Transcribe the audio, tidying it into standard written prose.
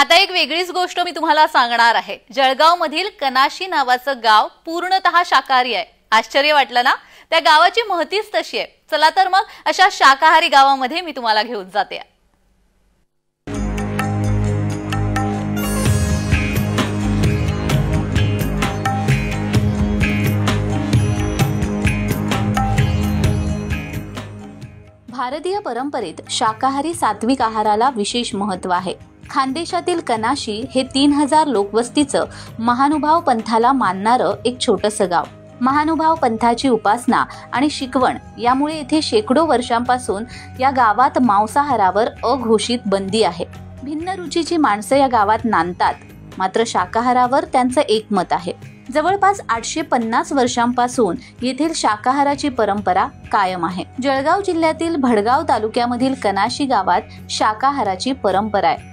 आता एक वेगळीच गोष्ट मी तुम्हाला सांगणार आहे। जळगाव मधील कनाशी नावाचं गाव पूर्णतः शाकाहारी आहे। आश्चर्य वाटलं ना? त्या गावाची महतीच तशी आहे। चला तर मग अशा शाकाहारी गावामध्ये मी तुम्हाला घेऊन जाते। भारतीय परंपरेत शाकाहारी सात्विक आहाराला विशेष महत्त्व आहे। खानदेशातील कनाशी हे 3000 लोकवस्तीचं महानुभाव पंथाला मानणारं एक छोटंसं गाव। महानुभाव पंथाची उपासना आणि शिकवण यामुळे येथे शेकडो वर्षांपासून या गावात मांसाहारावर अघोषित बंदी आहे। भिन्न रुचीची माणसं या गावात नांदतात, मात्र शाकाहारावर त्यांचं एकमत आहे। जवळपास 850 वर्षांपासून येथील शाकाहाराची परंपरा कायम आहे। जळगाव जिल्ह्यातील भडगाव तालुक्यामधील कनाशी गावात शाकाहाराची परंपरा आहे।